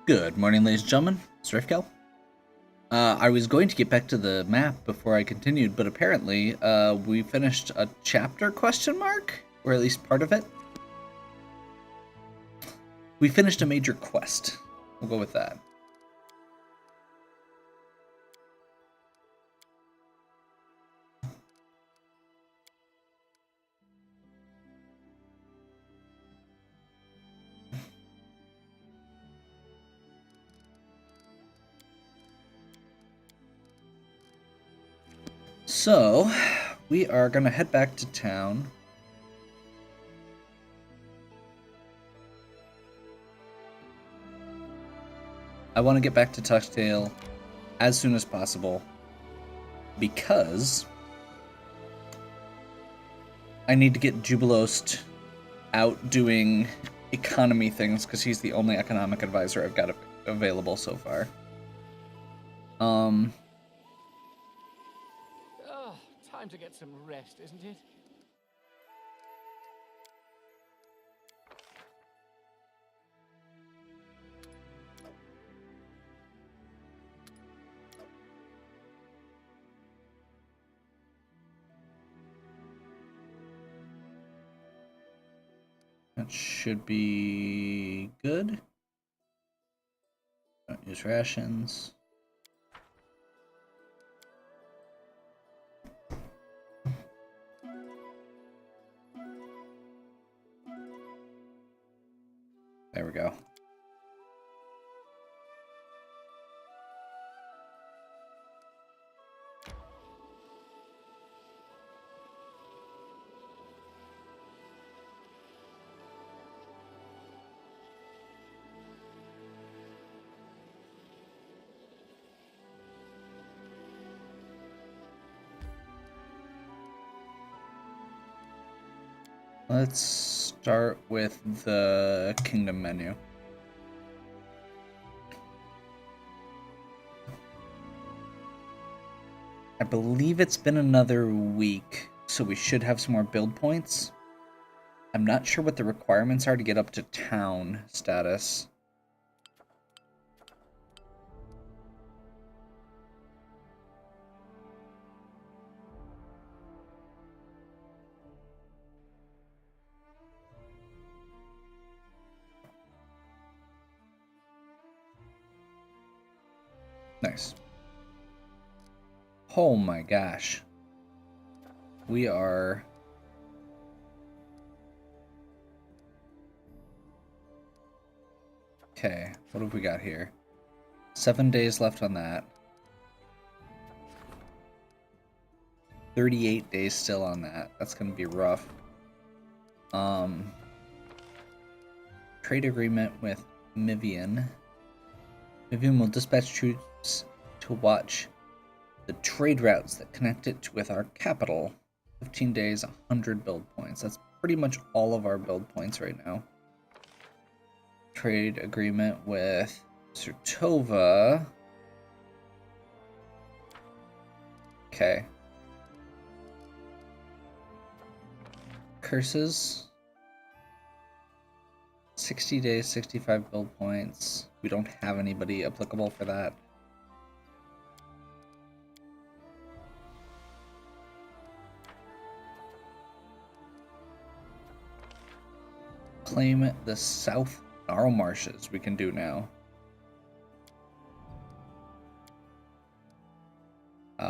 Good morning, ladies and gentlemen. It's Rifkel. I was going to get back to the map before I continued, but apparently we finished a chapter, question mark? Or at least part of it. We finished a major quest. We'll go with that. So, we are going to head back to town. I want to get back to Tuxtail as soon as possible because I need to get Jubilost out doing economy things because he's the only economic advisor I've got available so far. Oh, time to get some rest, isn't it? That should be good. Don't use rations. There we go. Let's start with the kingdom menu. I believe it's been another week, so we should have some more build points. I'm not sure what the requirements are to get up to town status. Nice. Oh my gosh. We are... Okay, what have we got here? 7 days left on that. 38 days still on that. That's gonna be rough. Trade agreement with Mivian. Mivian will dispatch troops to watch the trade routes that connect it with our capital. 15 days, 100 build points. That's pretty much all of our build points right now. Trade agreement with Surtova. Okay. Curses. 60 days, 65 build points. We don't have anybody applicable for that. Claim the South Gnarl Marshes we can do now.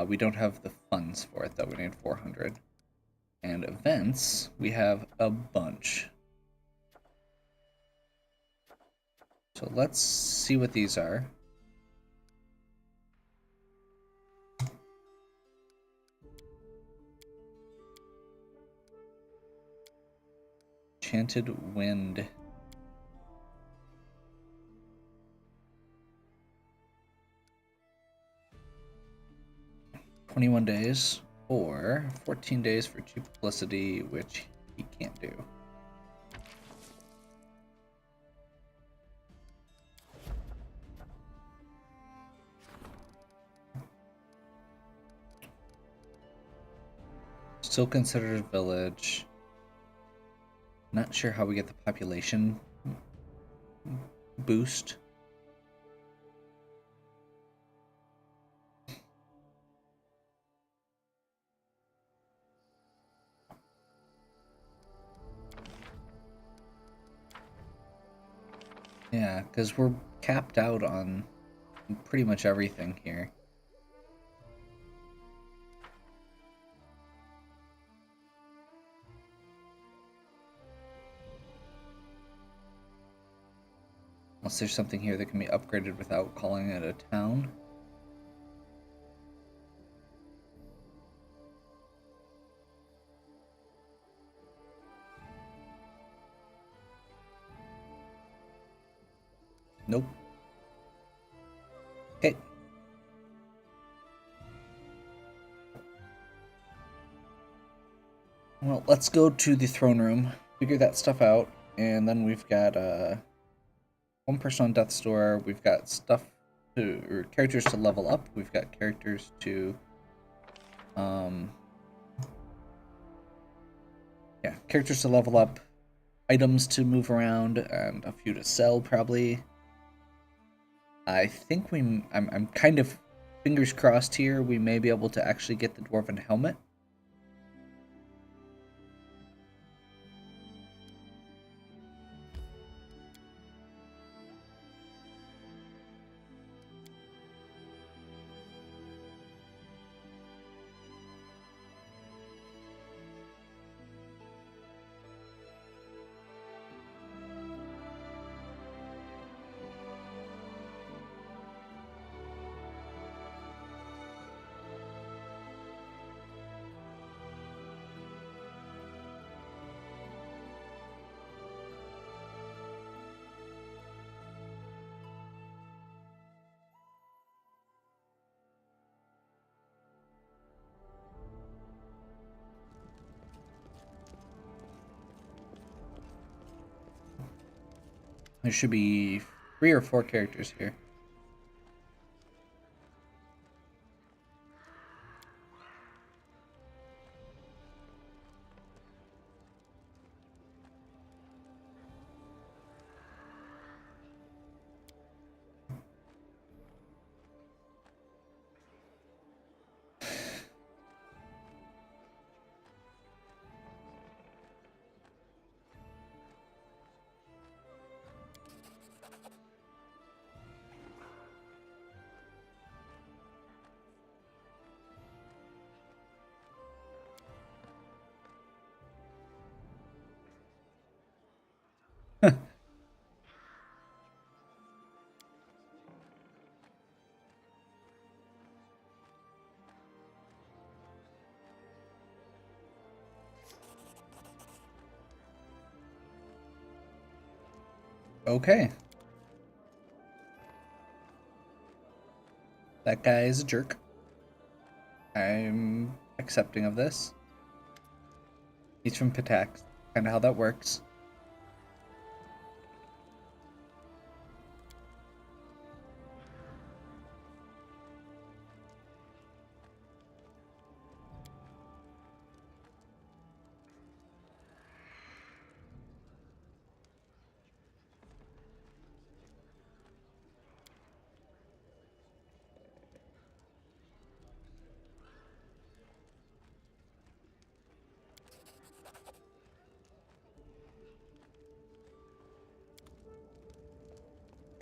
We don't have the funds for it though, we need 400. And events, we have a bunch. So let's see what these are. Enchanted Wind. "21 days or 14 days for cheap publicity," which he can't do. Still considered a village. Not sure how we get the population boost. Yeah, because we're capped out on pretty much everything here. Unless there's something here that can be upgraded without calling it a town. Nope. Okay. Well, let's go to the throne room, figure that stuff out, and then we've got one person on death's door. We've got stuff to or characters to level up. We've got characters to yeah, characters to level up, items to move around, and a few to sell probably. I think I'm kind of fingers crossed here. We may be able to actually get the dwarven helmet. There should be 3 or 4 characters here. Okay. That guy is a jerk. I'm accepting of this. He's from Pitax. Kind of how that works.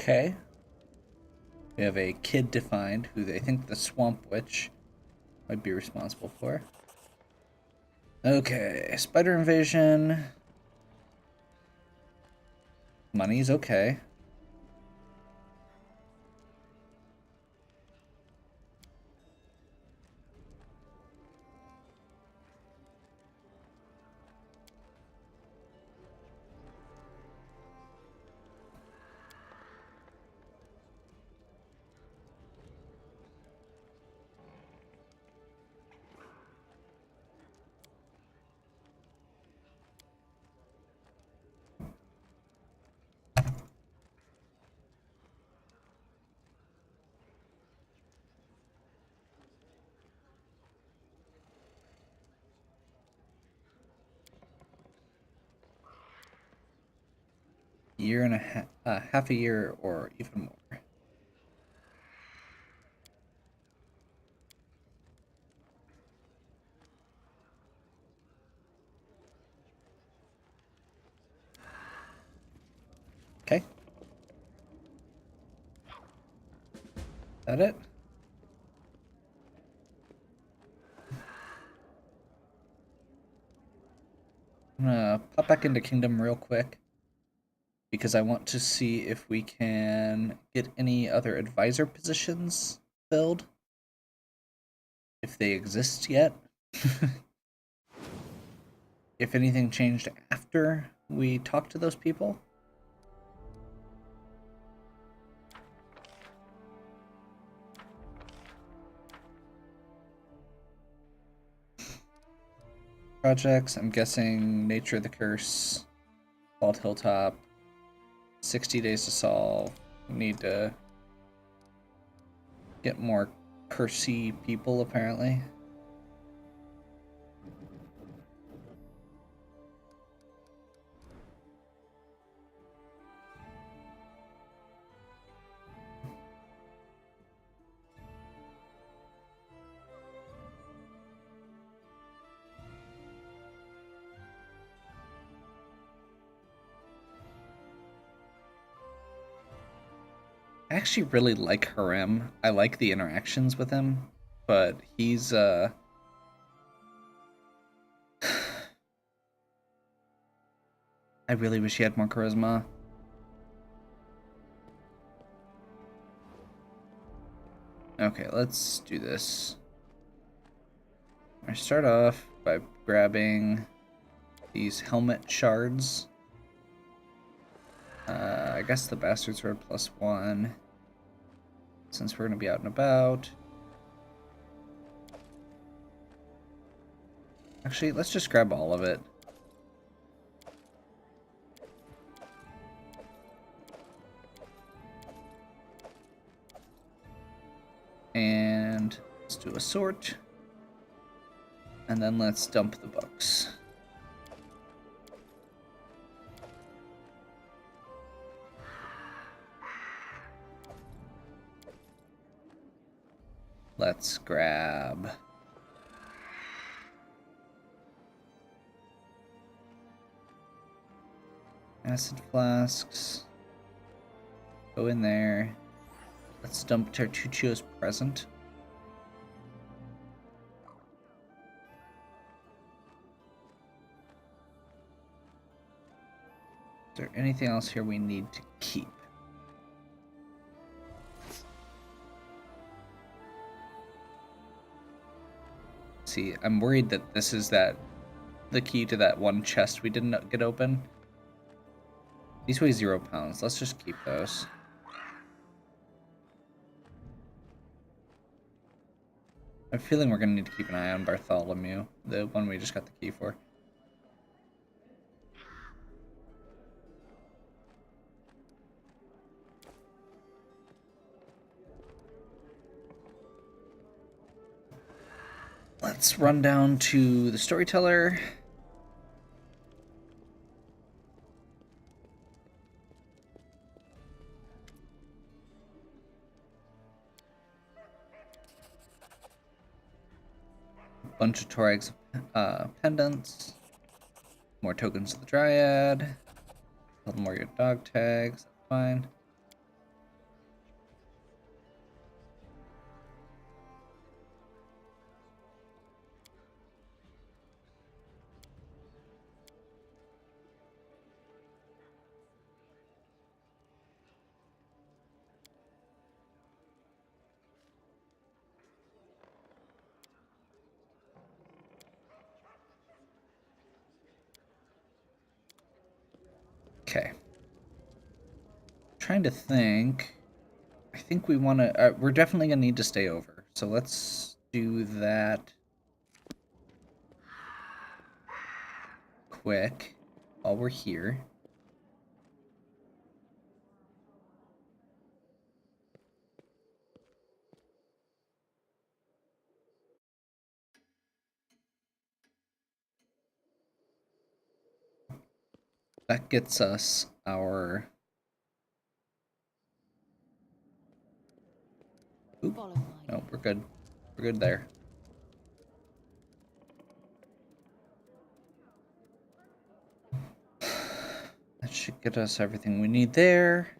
Okay. We have a kid to find who they think the Swamp Witch might be responsible for. Okay, spider invasion. Money's okay. Year and half a year or even more. Okay. That it? I'm gonna pop back into Kingdom real quick because I want to see if we can get any other advisor positions filled. If they exist yet. If anything changed after we talked to those people. Projects, I'm guessing Nature of the Curse, Bald Hilltop, 60 days to solve. We need to get more cursey people, apparently. I actually really like Harem. I like the interactions with him, but he's I really wish he had more charisma. Okay, let's do this. I start off by grabbing these helmet shards. I guess the bastards are +1 since we're gonna be out and about. Actually, let's just grab all of it. And let's do a sort. And then let's dump the books. Let's grab acid flasks. Go in there. Let's dump Tartuccio's present. Is there anything else here we need to keep? See, I'm worried that this is the key to that one chest we didn't get open. These weigh 0 pounds. Let's just keep those. I have a feeling we're going to need to keep an eye on Bartholomew, the one we just got the key for. Let's run down to the storyteller. Bunch of Torag's pendants. More tokens of the Dryad. A couple more your dog tags. That's fine. Okay. Trying to think. I think we want to. We're definitely gonna need to stay over. So let's do that quick while we're here. That gets us our. Oop. No, we're good. We're good there. That should get us everything we need there.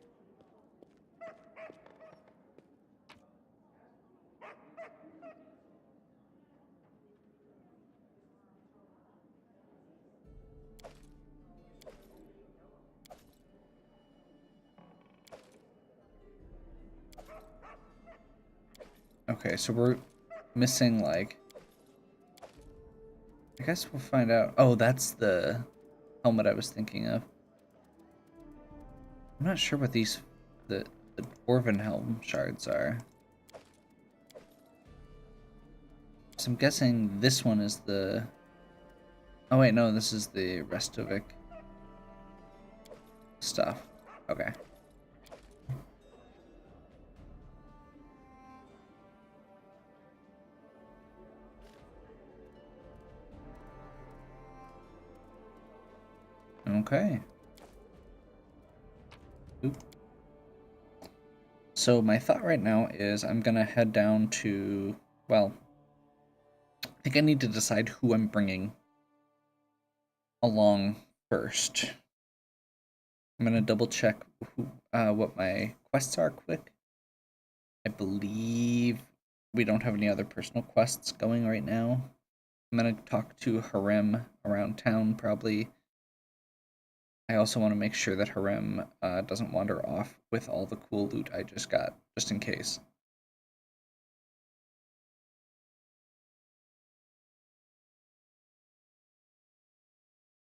Okay, so we're missing, like... I guess we'll find out. Oh, that's the helmet I was thinking of. I'm not sure what these... The Dwarven helm shards are. So I'm guessing this one is the... Oh wait, no, this is the Restovic stuff. Okay. Okay. Oop. So my thought right now is I'm gonna head down to... Well, I think I need to decide who I'm bringing along first. I'm gonna double check what my quests are quick. I believe we don't have any other personal quests going right now. I'm gonna talk to Harem around town probably. I also want to make sure that Harem doesn't wander off with all the cool loot I just got, just in case.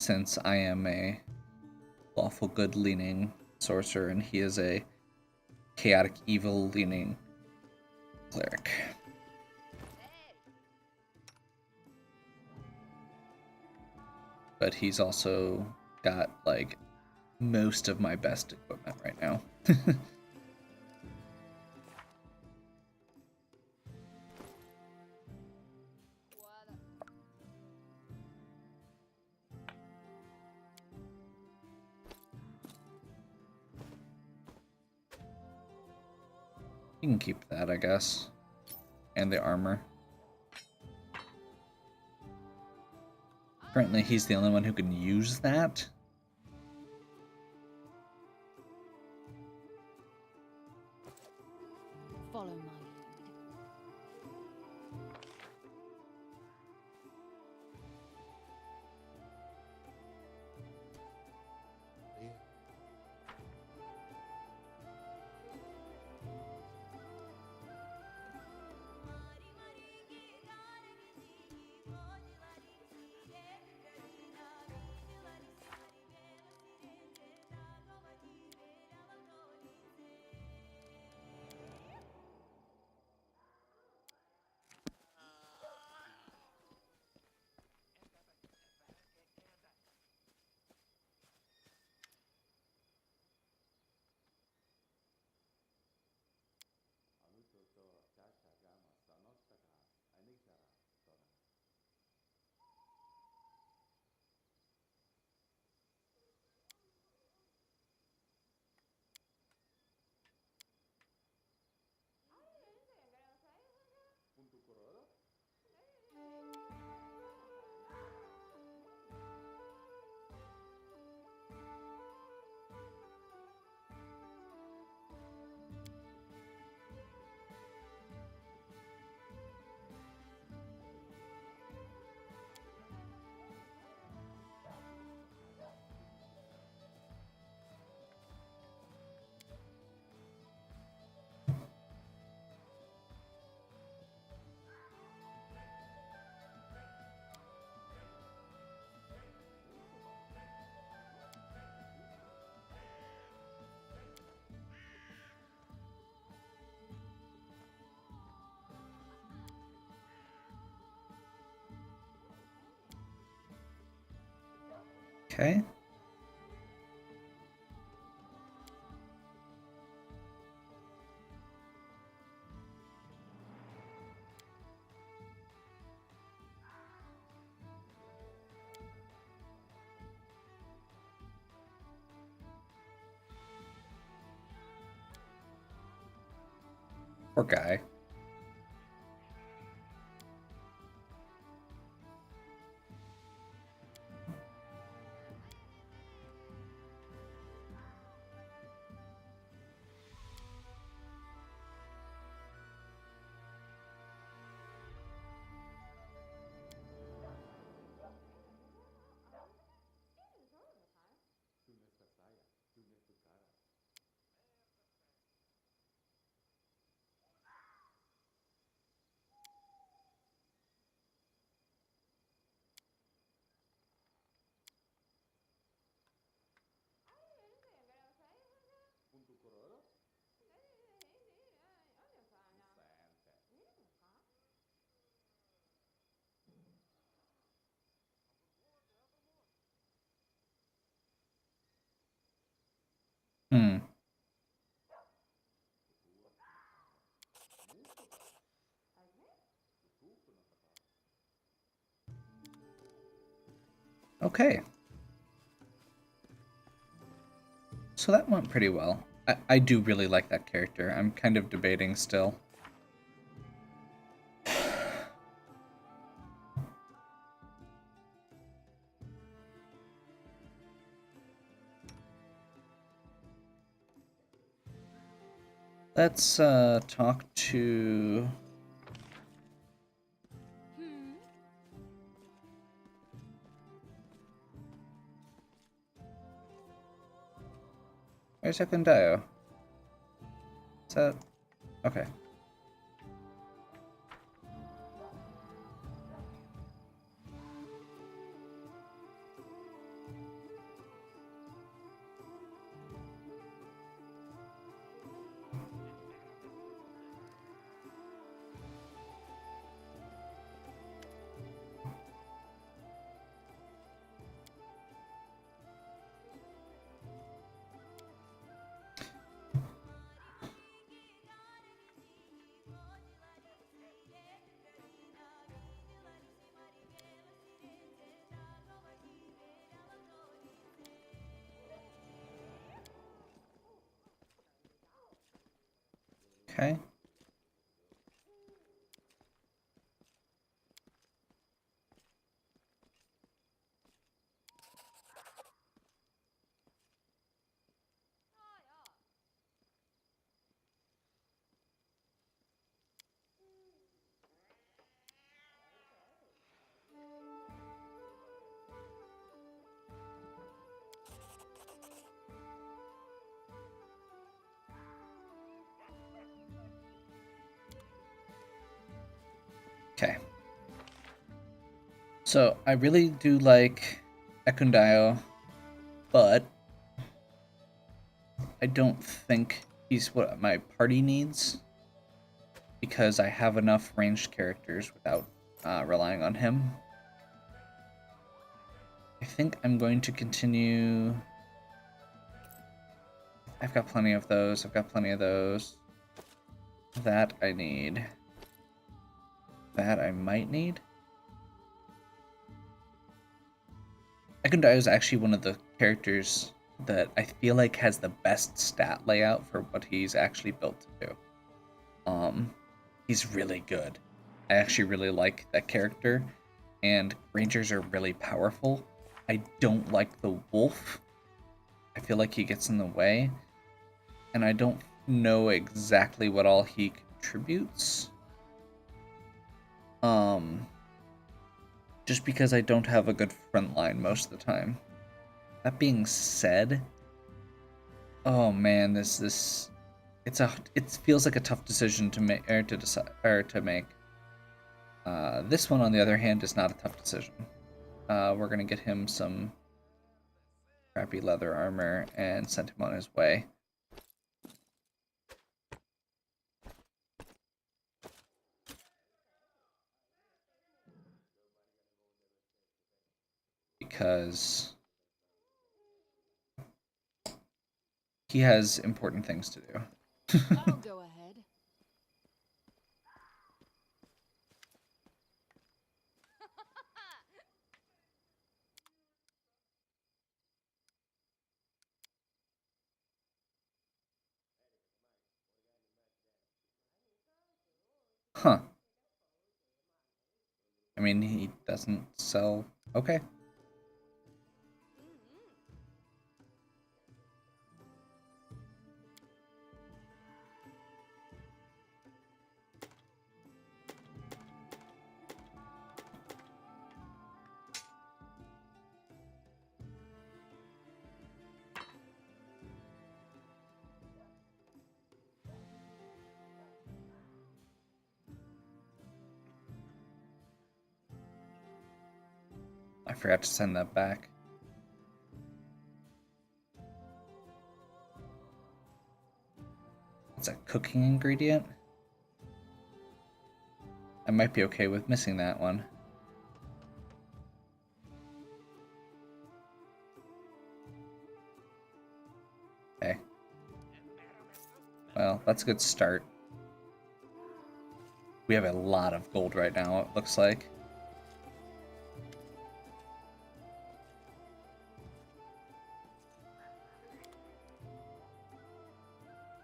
Since I am a lawful good leaning sorcerer and he is a chaotic evil leaning cleric. But he's also got like most of my best equipment right now. You can keep that, I guess. And the armor. Apparently he's the only one who can use that. Follow my lead. Okay. Poor guy. Hmm. Okay. So that went pretty well. I do really like that character. I'm kind of debating still. Let's talk to... Where's Ekundayo? Is that... Okay. Okay. Okay. So, I really do like Ekundayo, but I don't think he's what my party needs because I have enough ranged characters without relying on him. I think I'm going to continue... I've got plenty of those. I've got plenty of those. That I need. That I might need. Ekundayo is actually one of the characters that I feel like has the best stat layout for what he's actually built to do. He's really good. I actually really like that character, and Rangers are really powerful. I don't like the Wolf. I feel like he gets in the way, and I don't know exactly what all he contributes. Just because I don't have a good front line most of the time. That being said, oh man, it feels like a tough decision to make or to decide or to make. This one, on the other hand, is not a tough decision. We're gonna get him some crappy leather armor and send him on his way. Because he has important things to do. I'll go ahead. Huh. I mean, he doesn't sell... Okay. I forgot to send that back. It's a cooking ingredient. I might be okay with missing that one. Okay. Well, that's a good start. We have a lot of gold right now, it looks like.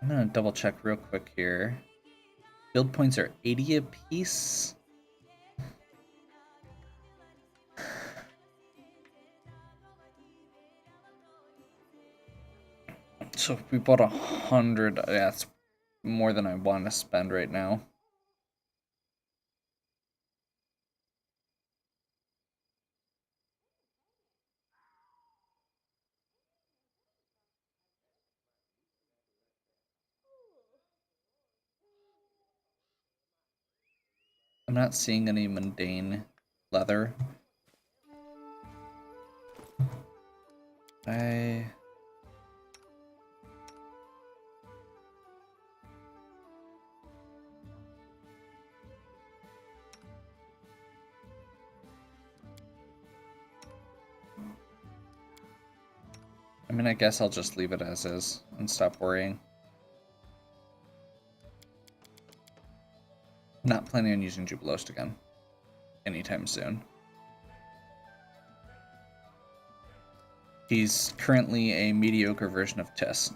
I'm gonna double check real quick here. Build points are 80 apiece. So if we bought 100, yeah, that's more than I want to spend right now. I'm not seeing any mundane leather. I mean, I guess I'll just leave it as is and stop worrying. I'm not planning on using Jubilost again anytime soon. He's currently a mediocre version of Tiss.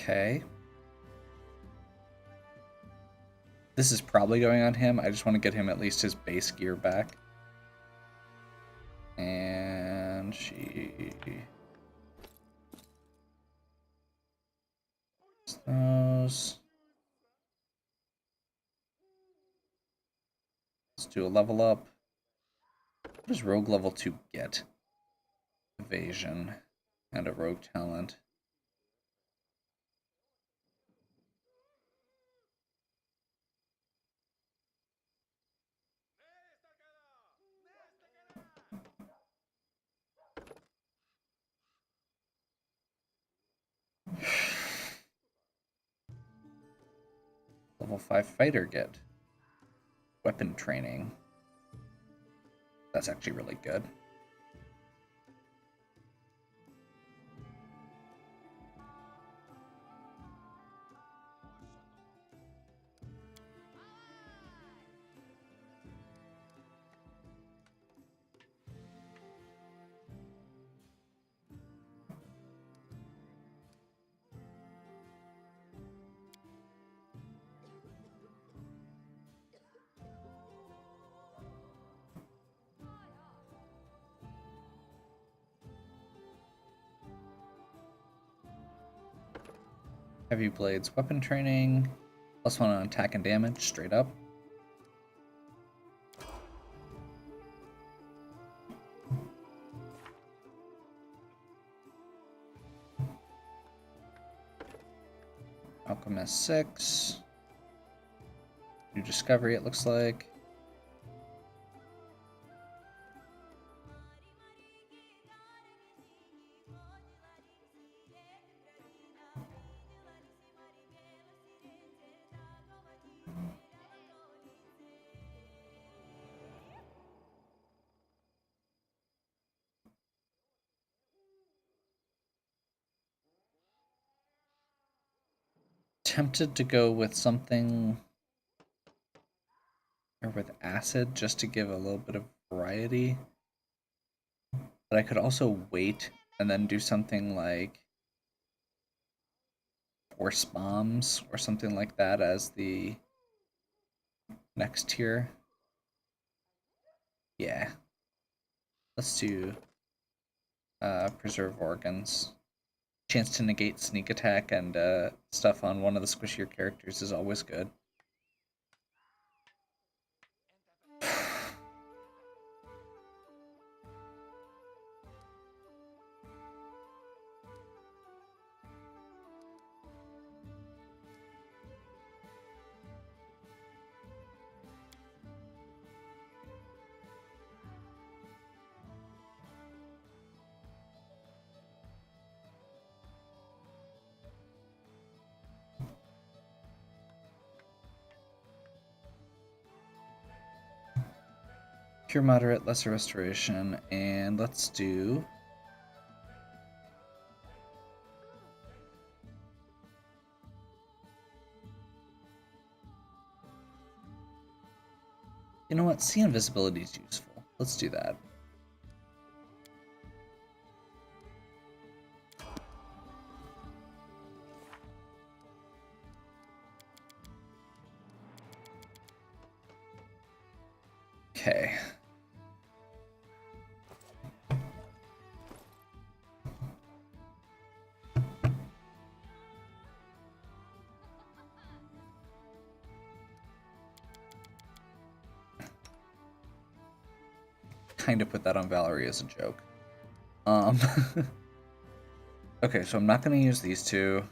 Okay. This is probably going on him. I just want to get him at least his base gear back. And she... Those. Let's do a level up. What does Rogue level 2 get? Evasion and a Rogue talent. Level 5 fighter get. Weapon training. That's actually really good. Heavy Blades weapon training. +1 on attack and damage, straight up. Alchemist 6. New discovery, it looks like. Tempted to go with something or with acid just to give a little bit of variety. But I could also wait and then do something like force bombs or something like that as the next tier. Yeah. Let's do preserve organs. chance to negate sneak attack and stuff on one of the squishier characters is always good. Cure moderate, lesser restoration, and let's do you know what? See invisibility is useful. Let's do that. Okay. Kind of put that on Valerie as a joke. Okay, so I'm not going to use these two.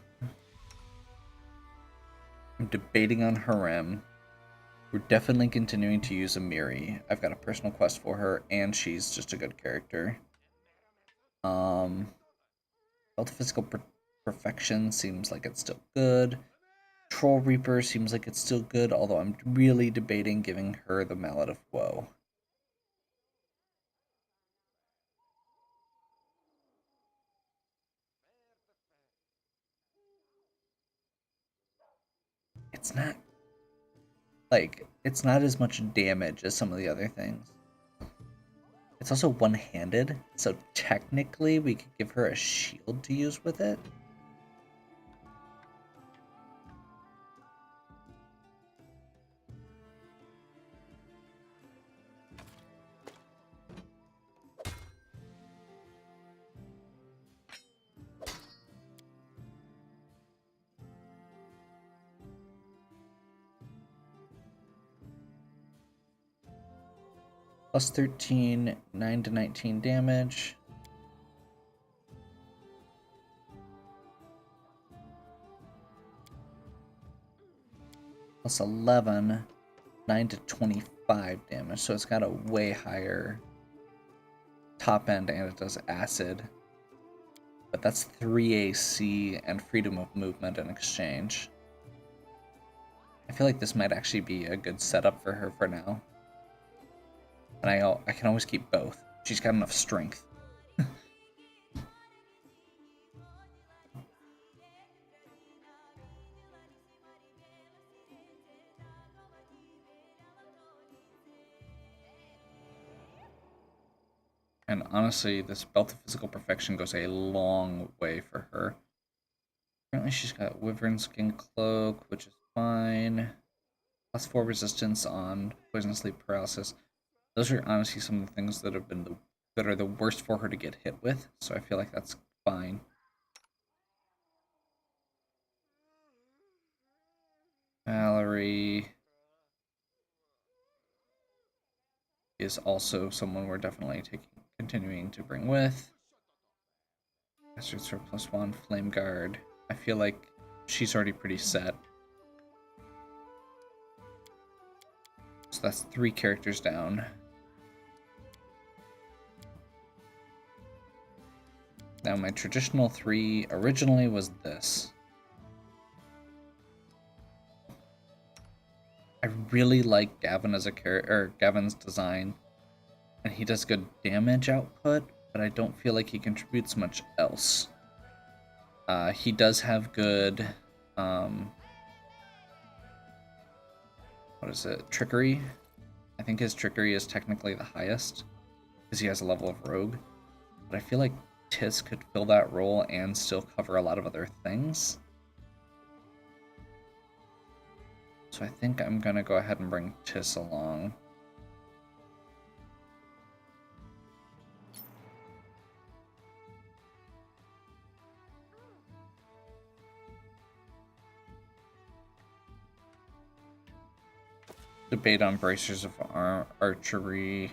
I'm debating on Harem. We're definitely continuing to use Amiri. I've got a personal quest for her, and she's just a good character. Belt of Physical Perfection seems like it's still good. Troll Reaper seems like it's still good, although I'm really debating giving her the Mallet of Woe. It's not like it's not as much damage as some of the other things. It's also one-handed, so technically we could give her a shield to use with it. Plus 13, 9 to 19 damage. Plus 11, 9 to 25 damage. So it's got a way higher top end and it does acid. But that's 3 AC and freedom of movement in exchange. I feel like this might actually be a good setup for her for now. And I can always keep both. She's got enough strength. And honestly, this Belt of Physical Perfection goes a long way for her. Currently, she's got Wyvern Skin Cloak, which is fine. Plus 4 resistance on Poison Sleep Paralysis. Those are honestly some of the things that have been that are the worst for her to get hit with, so I feel like that's fine. Valerie is also someone we're definitely continuing to bring with. Bastards for +1, Flame Guard. I feel like she's already pretty set. So that's 3 characters down. Now my traditional 3 originally was this. I really like Gavin as a character, Gavin's design, and he does good damage output, but I don't feel like he contributes much else. He does have good, what is it, trickery? I think his trickery is technically the highest, because he has a level of rogue, but I feel like Tis could fill that role and still cover a lot of other things. So I think I'm gonna go ahead and bring Tis along. Debate on bracers of archery.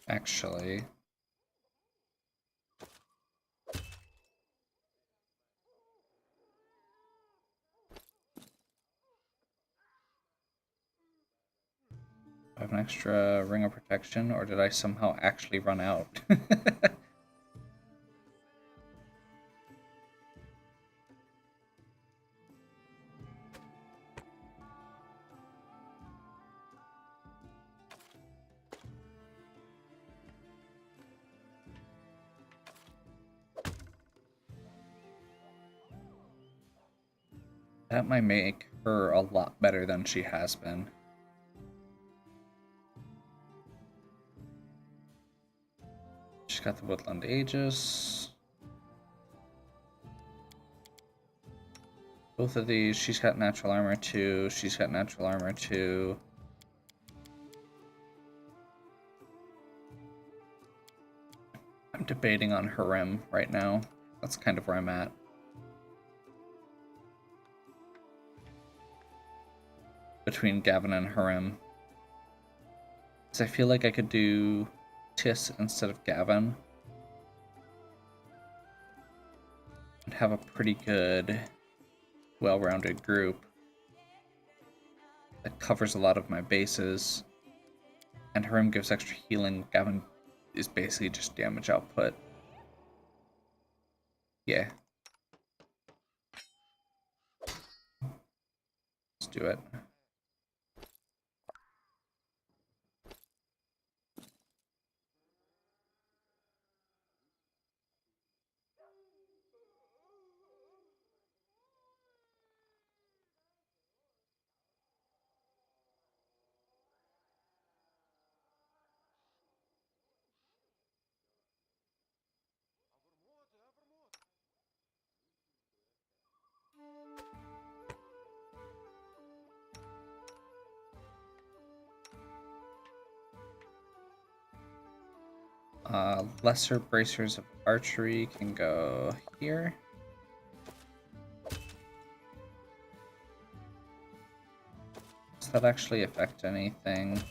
Actually, I have an extra ring of protection, or did I somehow actually run out? That might make her a lot better than she has been. She's got the Woodland Aegis. Both of these, she's got natural armor 2, she's got natural armor 2. I'm debating on Harem right now. That's kind of where I'm at. Between Gavin and Harem. Because I feel like I could do Tis instead of Gavin. And have a pretty good, well-rounded group that covers a lot of my bases. And Harem gives extra healing. Gavin is basically just damage output. Yeah. Let's do it. Lesser bracers of archery can go here. Does that actually affect anything?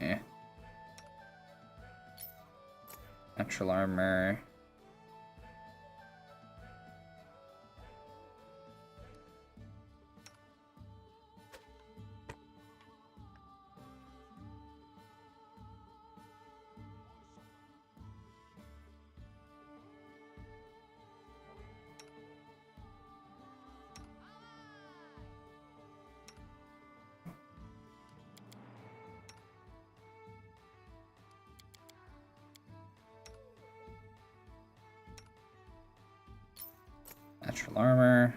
Eh. Natural armor. Natural armor.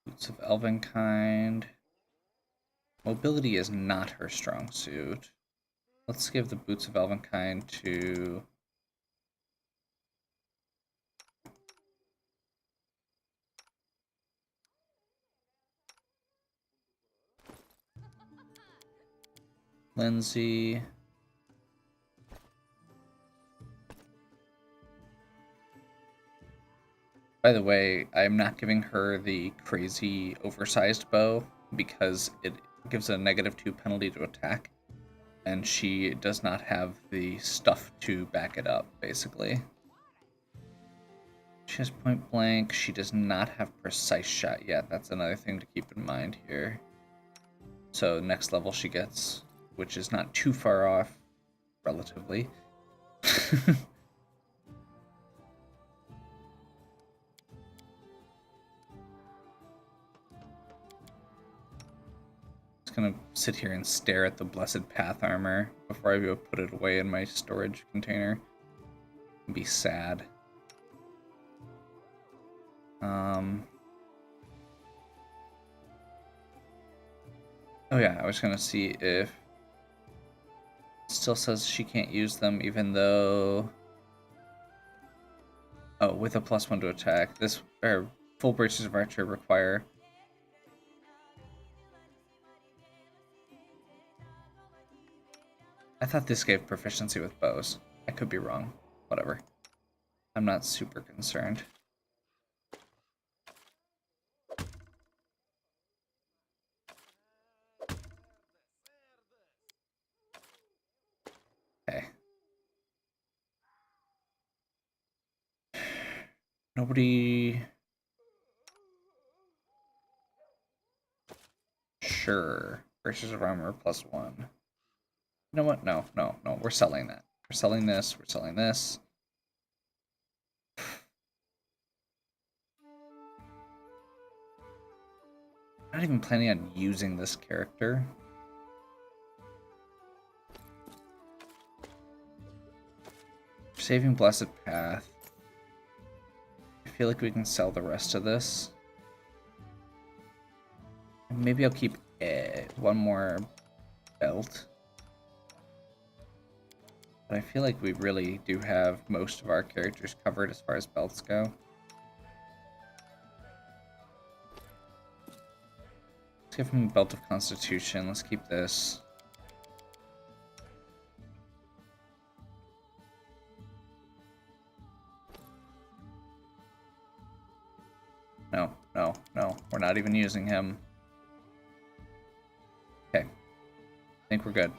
Boots of Elvenkind. Mobility is not her strong suit. Let's give the Boots of Elvenkind to... Lindsay. By the way, I'm not giving her the crazy oversized bow because it gives a -2 penalty to attack, and she does not have the stuff to back it up, basically. She has point blank. She does not have precise shot yet. That's another thing to keep in mind here. So next level she gets, which is not too far off, relatively. Just gonna sit here and stare at the blessed path armor before I go put it away in my storage container. And be sad. Oh yeah, I was gonna see if it still says she can't use them even though... Oh, with a +1 to attack. This, or full braces of archer require... I thought this gave proficiency with bows. I could be wrong. Whatever. I'm not super concerned. Okay. Nobody... Sure. Braces of armor +1. You know what? No. We're selling that. We're selling this. We're selling this. I'm not even planning on using this character. Saving Blessed Path. I feel like we can sell the rest of this. Maybe I'll keep one more belt. But I feel like we really do have most of our characters covered as far as belts go. Let's give him a Belt of Constitution. Let's keep this. No. We're not even using him. Okay. I think we're good.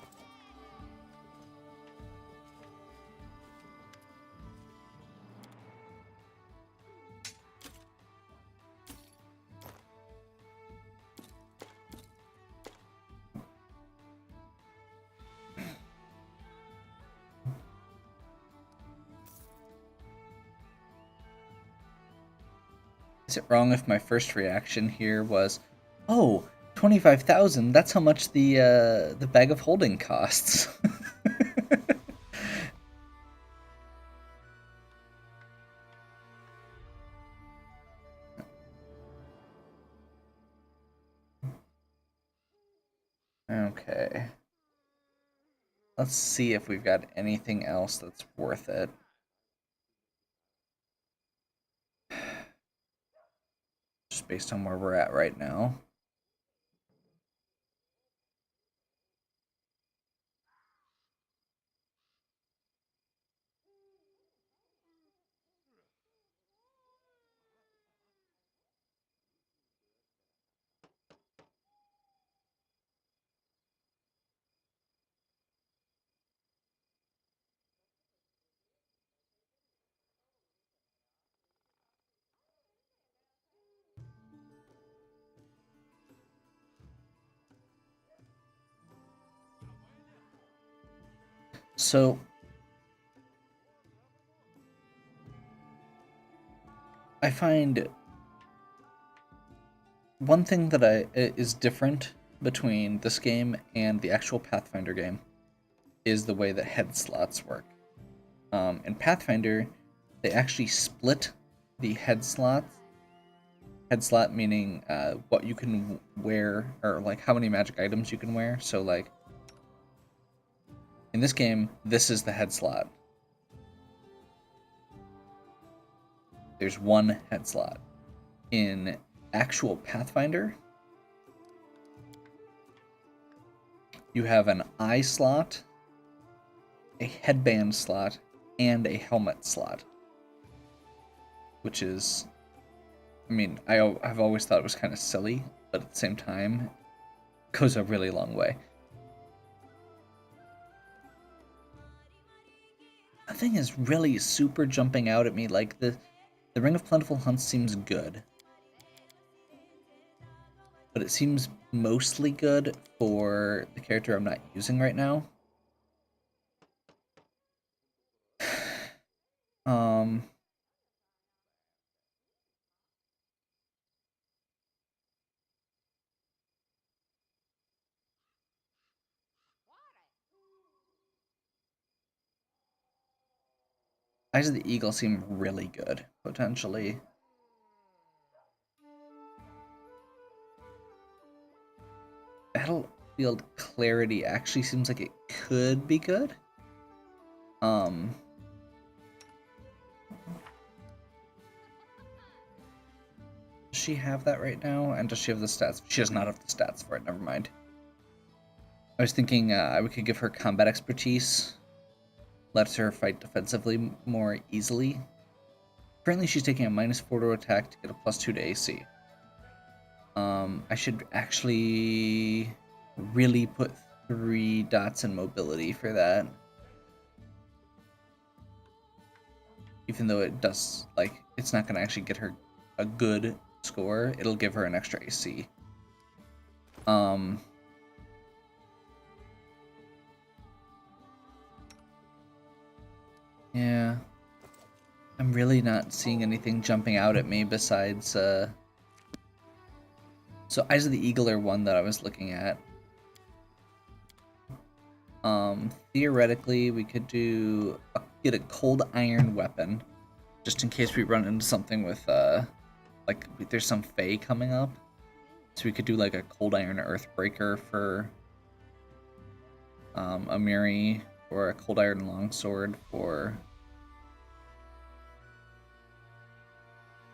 Is it wrong if my first reaction here was, oh, 25,000, that's how much the bag of holding costs. Okay. Let's see if we've got anything else that's worth it. Just based on where we're at right now. So I find one thing that is different between this game and the actual Pathfinder game is the way that head slots work. In Pathfinder, they actually split the head slots. Head slot meaning what you can wear, or like how many magic items you can wear. So like in this game, this is the head slot. There's one head slot. In actual Pathfinder, you have an eye slot, a headband slot, and a helmet slot. Which is, I mean, I've always thought it was kind of silly, but at the same time, it goes a really long way. Nothing is really super jumping out at me. Like, the Ring of Plentiful Hunts seems good. But it seems mostly good for the character I'm not using right now. Eyes of the Eagle seem really good, potentially. Battlefield Clarity actually seems like it could be good. Does she have that right now? And does she have the stats? She does not have the stats for it, never mind. I was thinking we could give her combat expertise. Lets her fight defensively more easily. Currently she's taking a -4 to attack to get a +2 to AC. I should actually really put 3 dots in mobility for that. Even though it does, like, it's not going to actually get her a good score, it'll give her an extra AC. Yeah. I'm really not seeing anything jumping out at me besides, So Eyes of the Eagle are one that I was looking at. Theoretically, we could get a cold iron weapon, just in case we run into something with, like, there's some Fae coming up. So we could do, like, a cold iron earthbreaker for, Amiri, or a cold iron longsword for...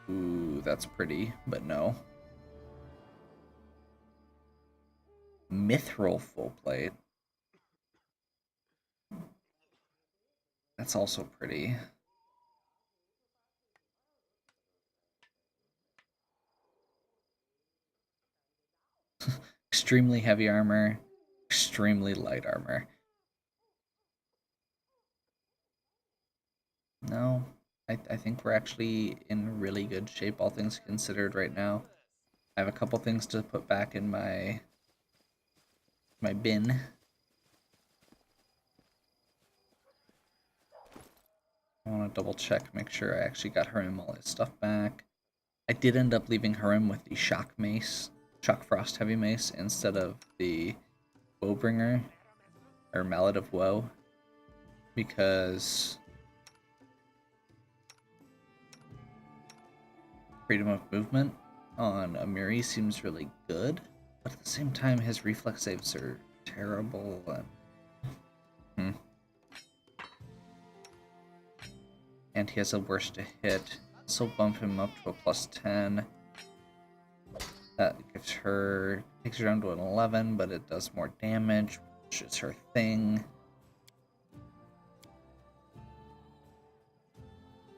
Ooh, that's pretty, but no. Mithril full plate. That's also pretty. Extremely heavy armor, extremely light armor. No, I think we're actually in really good shape, all things considered, right now. I have a couple things to put back in my bin. I want to double check, make sure I actually got Harim all his stuff back. I did end up leaving Harim with the Shock Frost Heavy Mace, instead of the Woebringer, or Mallet of Woe, because freedom of movement on Amiri seems really good, but at the same time his reflex saves are terrible. And he has a worse to hit, so bump him up to a +10. That takes her down to an 11, but it does more damage, which is her thing.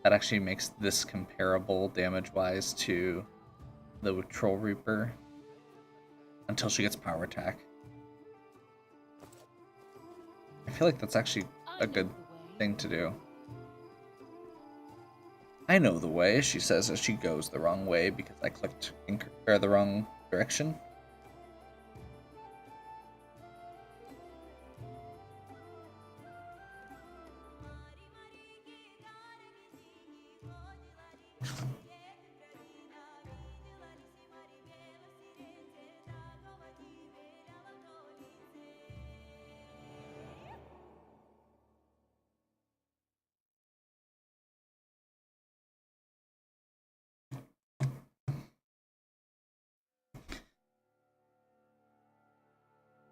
That actually makes this comparable damage-wise to the Troll Reaper until she gets power attack. I feel like that's actually a good thing to do. I know the way, she says as she goes the wrong way because I clicked the wrong direction.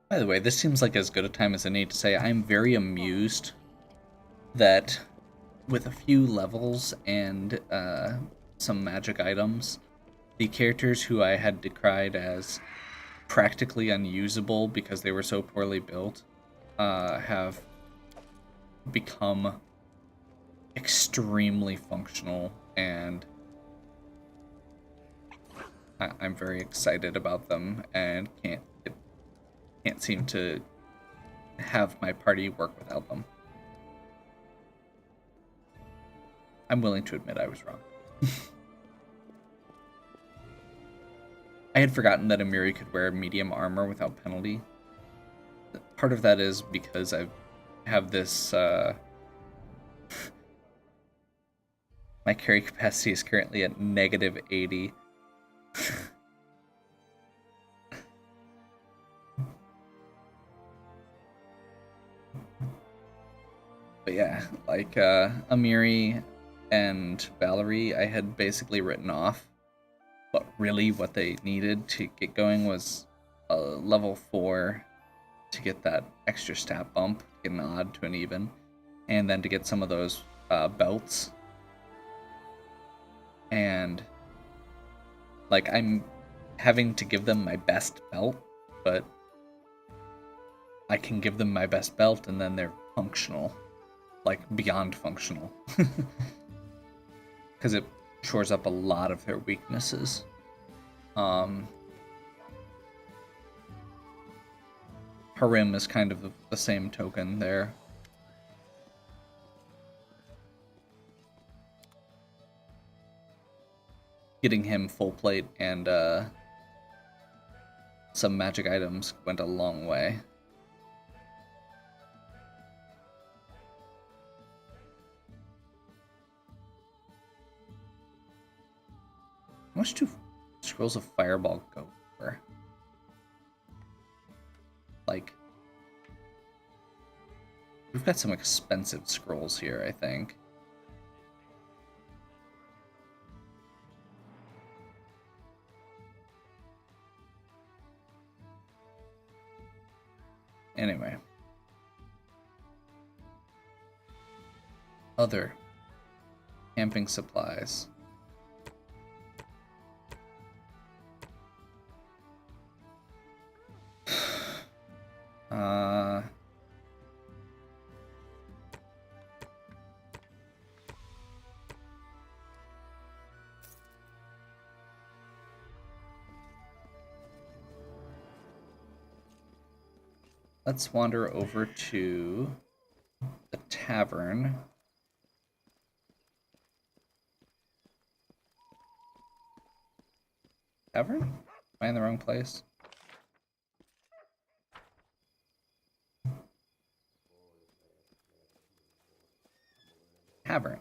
By the way, this seems like as good a time as I need to say I'm very amused that with a few levels and some magic items, the characters who I had decried as practically unusable because they were so poorly built, have become extremely functional, and I'm very excited about them, and can't seem to have my party work without them. I'm willing to admit I was wrong. I had forgotten that Amiri could wear medium armor without penalty. Part of that is because I have this, my carry capacity is currently at negative 80. But yeah, like, Amiri and Valerie, I had basically written off. But really what they needed to get going was a level 4 to get that extra stat bump, get an odd to an even, and then to get some of those belts. And like, I'm having to give them my best belt, but I can give them my best belt and then they're functional, like beyond functional, because it shores up a lot of their weaknesses. Harim is kind of the same token there. Getting him full plate and some magic items went a long way. How much do scrolls of fireball go for? Like, we've got some expensive scrolls here, I think. Anyway. Other camping supplies. Let's wander over to the tavern. Tavern? Am I in the wrong place? Tavern.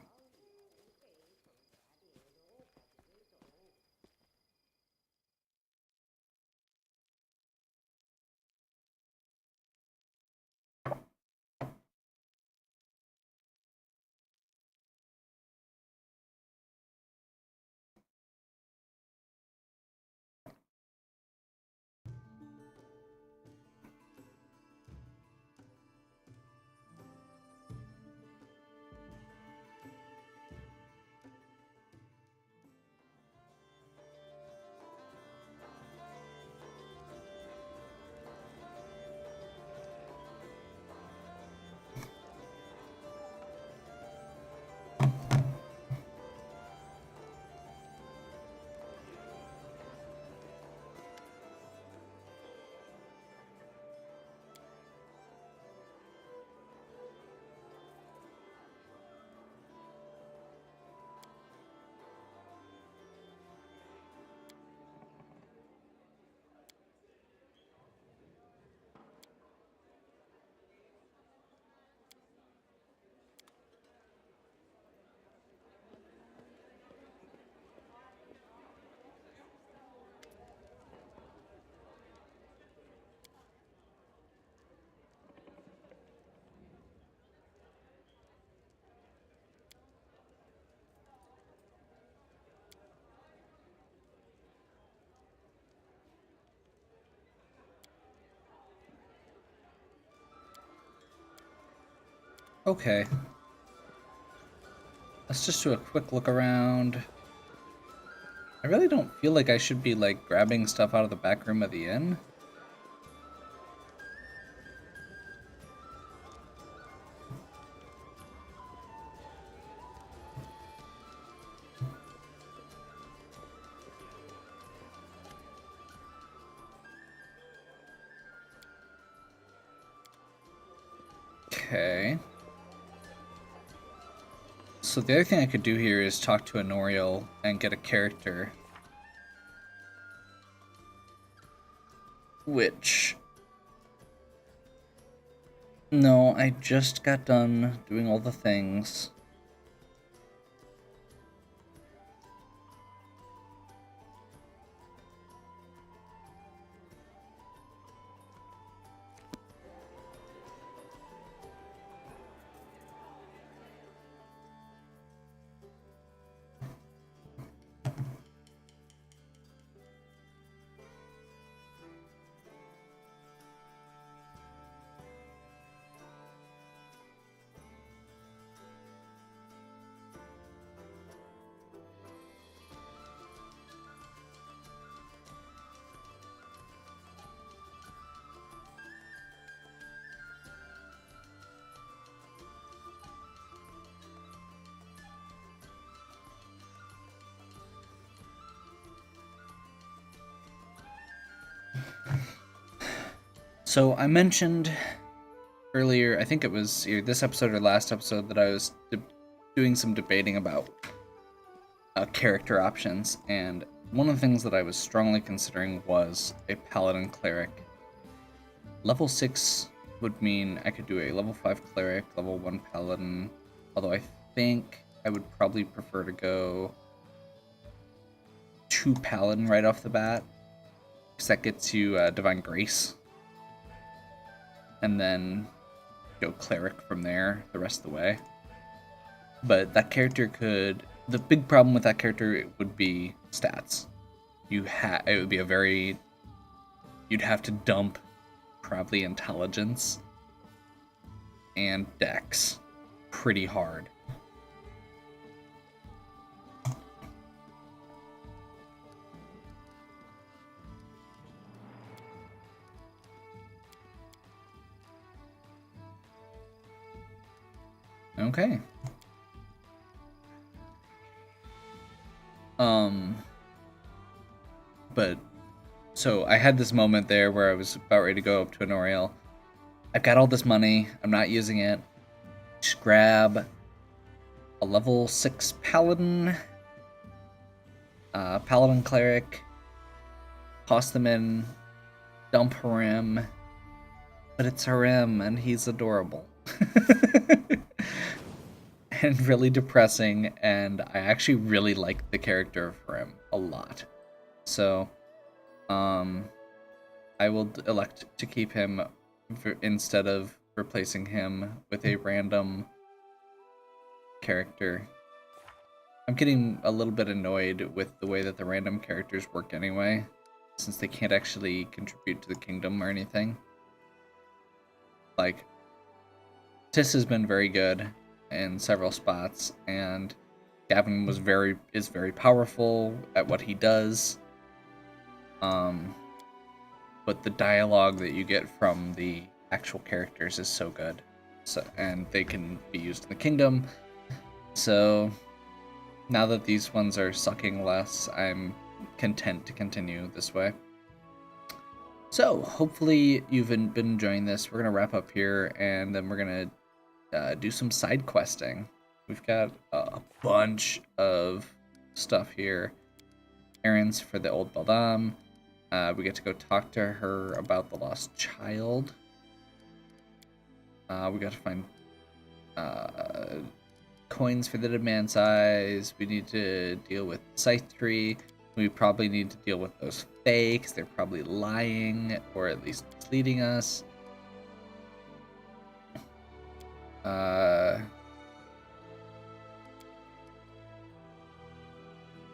Okay. Let's just do a quick look around. I really don't feel like I should be, like, grabbing stuff out of the back room of the inn. Okay. So the other thing I could do here is talk to Honoriel and get a character. Which... No, I just got done doing all the things. So I mentioned earlier, I think it was either this episode or last episode, that I was doing some debating about character options, and one of the things that I was strongly considering was a paladin cleric. Level 6 would mean I could do a level 5 cleric, level 1 paladin, although I think I would probably prefer to go 2 paladin right off the bat, because that gets you Divine Grace, and then go cleric from there the rest of the way. But that character could... The big problem with that character would be stats. It would be a very... You'd have to dump probably intelligence and dex pretty hard. Okay. But so I had this moment there where I was about ready to go up to an Oriel. I've got all this money. I'm not using it. Just grab a level 6 paladin, paladin cleric, toss them in, dump Harem. But it's Harem and he's adorable. And really depressing, and I actually really like the character of Harem a lot. So, I will elect to keep him instead of replacing him with a random character. I'm getting a little bit annoyed with the way that the random characters work anyway, since they can't actually contribute to the kingdom or anything. Like, Tis has been very good in several spots, and Gavin is very powerful at what he does. But the dialogue that you get from the actual characters is so good. So, and they can be used in the kingdom. So now that these ones are sucking less, I'm content to continue this way. So hopefully you've been enjoying this. We're gonna wrap up here, and then we're gonna do some side questing. We've got a bunch of stuff here. Errands for the old Beldam. We get to go talk to her about the lost child. We got to find coins for the demand size. We need to deal with Scythe Tree. We probably need to deal with those fakes. They're probably lying, or at least misleading us.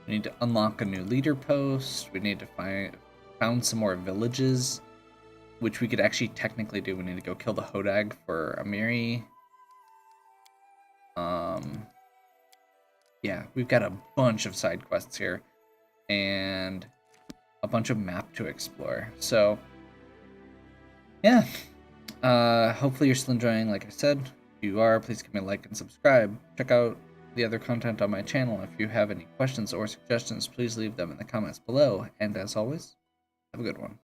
We need to unlock a new leader post. We need to found some more villages, which we could actually technically do. We need to go kill the Hodag for Amiri. Yeah, we've got a bunch of side quests here, and a bunch of map to explore. So, yeah. Hopefully you're still enjoying, like I said. If you are, please give me a like and subscribe. Check out the other content on my channel. If you have any questions or suggestions, please leave them in the comments below. And as always, have a good one.